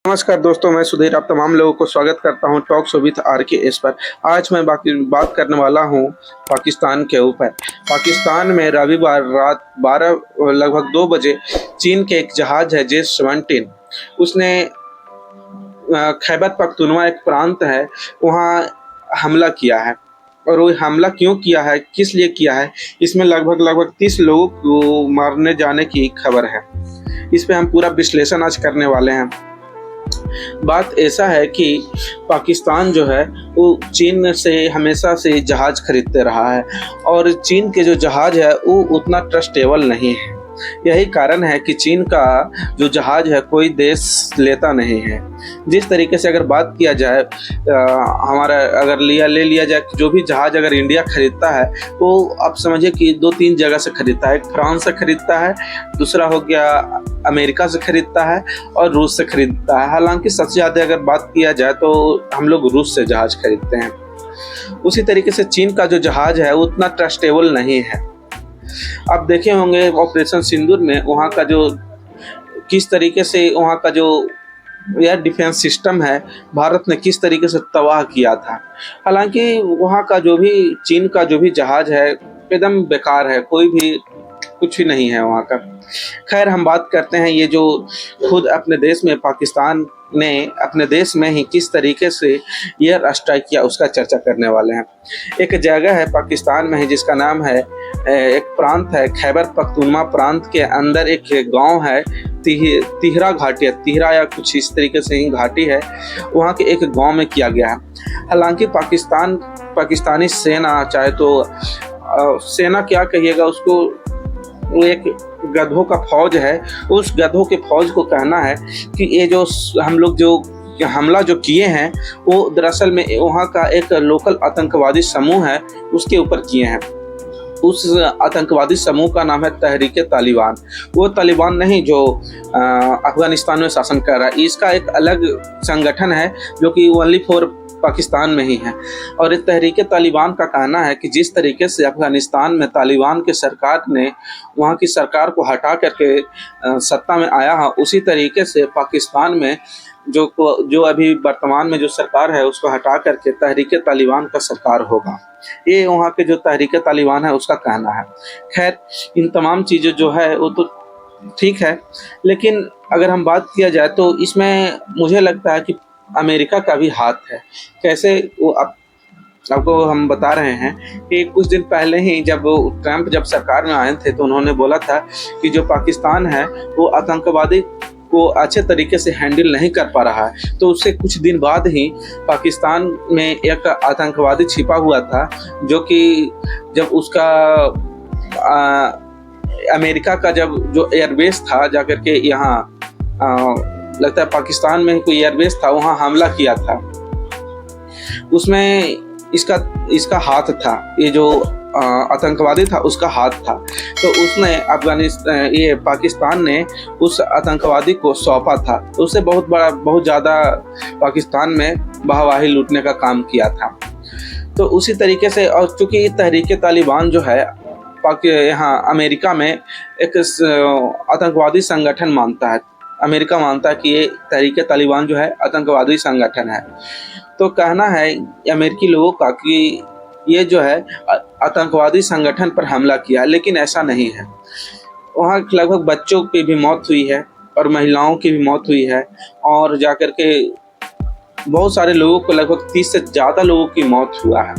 नमस्कार दोस्तों, मैं सुधीर आप तमाम लोगों को स्वागत करता हूं टॉक शो विद RKS पर। आज मैं बात करने वाला हूं पाकिस्तान के ऊपर। पाकिस्तान में रविवार रात 12 लगभग 2 बजे चीन के एक जहाज है J-17, उसने खैबर पख्तूनवा एक प्रांत है वहां हमला किया है। और वो हमला क्यों किया है, किस लिए किया है, इसमें लगभग 30 लोगों को मारने जाने की खबर है। इस पे हम पूरा विश्लेषण आज करने वाले हैं। बात ऐसा है कि पाकिस्तान जो है वो चीन से हमेशा से जहाज खरीदते रहा है और चीन के जो जहाज है वो उतना ट्रस्टेबल नहीं है। यही कारण है कि चीन का जो जहाज है कोई देश लेता नहीं है। जिस तरीके से अगर बात किया जाए हमारा अगर ले लिया जाए जो भी जहाज अगर इंडिया खरीदता है तो आप समझिए कि 2-3 जगह से खरीदता है। फ्रांस से खरीदता है, दूसरा हो गया अमेरिका से खरीदता है और रूस से खरीदता है। हालांकि सबसे ज़्यादा अगर बात किया जाए तो हम लोग रूस से जहाज खरीदते हैं। उसी तरीके से चीन का जो जहाज है उतना ट्रस्टेबल नहीं है। आप देखे होंगे ऑपरेशन सिंदूर में वहाँ का जो किस तरीके से वहाँ का जो एयर डिफेंस सिस्टम है भारत ने किस तरीके से तबाह किया था। हालांकि वहाँ का जो भी चीन का जो भी जहाज है एकदम बेकार है, कोई भी कुछ भी नहीं है वहाँ का। खैर हम बात करते हैं ये जो खुद अपने देश में पाकिस्तान ने अपने देश में ही किस तरीके से एयर स्ट्राइक किया उसका चर्चा करने वाले हैं। एक जगह है पाकिस्तान में ही जिसका नाम है एक प्रांत है खैबर पख्तूनवा प्रांत के अंदर एक गांव है तिहरा घाटी है, तिहरा या कुछ इस तरीके से ही घाटी है, वहाँ के एक गांव में किया गया है। हालांकि पाकिस्तानी सेना चाहे तो सेना क्या कहिएगा उसको, वो एक गधों का फौज है, उस गधों के फौज को कहना है कि ये जो हम लोग जो हमला जो किए हैं वो दरअसल में वहाँ का एक लोकल आतंकवादी समूह है उसके ऊपर किए हैं। उस आतंकवादी समूह का नाम है तहरीके तालिबान। वो तालिबान नहीं जो अफगानिस्तान में शासन कर रहा है, इसका एक अलग संगठन है जो कि ओनली फॉर पाकिस्तान में ही है। और इस तहरीके तालिबान का कहना है कि जिस तरीके से अफगानिस्तान में तालिबान के सरकार ने वहाँ की सरकार को हटा करके सत्ता में आया है, उसी तरीके से पाकिस्तान में जो अभी वर्तमान में जो सरकार है उसको हटा करके तहरीके तालिबान का सरकार होगा। ये वहाँ के जो तहरीके तालिबान है उसका कहना है। खैर इन तमाम चीज़ें जो है वो तो ठीक है, लेकिन अगर हम बात किया जाए तो इसमें मुझे लगता है कि अमेरिका का भी हाथ है। कैसे वो आपको हम बता रहे हैं कि कुछ दिन पहले ही जब ट्रंप जब सरकार में आए थे तो उन्होंने बोला था कि जो पाकिस्तान है वो आतंकवादी को अच्छे तरीके से हैंडल नहीं कर पा रहा है। तो उससे कुछ दिन बाद ही पाकिस्तान में एक आतंकवादी छिपा हुआ था जो कि जब उसका अमेरिका का जब जो एयरबेस था जाकर के यहाँ लगता है पाकिस्तान में कोई एयरबेस था, वहाँ हमला किया था। उसमें इसका हाथ था, ये जो आतंकवादी था उसका हाथ था। तो उसने ये पाकिस्तान ने उस आतंकवादी को सौंपा था। उससे बहुत ज़्यादा पाकिस्तान में वाहवाही लूटने का काम किया था। तो उसी तरीके से और चूँकि तहरीके तालिबान जो है यहाँ अमेरिका में एक आतंकवादी संगठन मानता है, अमेरिका मानता है कि ये तहरीके तालिबान जो है आतंकवादी संगठन है। तो कहना है अमेरिकी लोगों का कि ये जो है आतंकवादी संगठन पर हमला किया, लेकिन ऐसा नहीं है। वहाँ लगभग बच्चों की भी मौत हुई है और महिलाओं की भी मौत हुई है और जाकर के बहुत सारे लोगों को लगभग 30 से ज़्यादा लोगों की मौत हुआ है।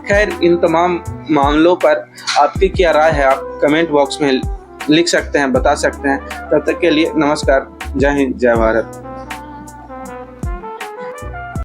खैर इन तमाम मामलों पर आपकी क्या राय है आप कमेंट बॉक्स में लिख सकते हैं, बता सकते हैं। तब तक के लिए नमस्कार, जय हिंद, जय भारत।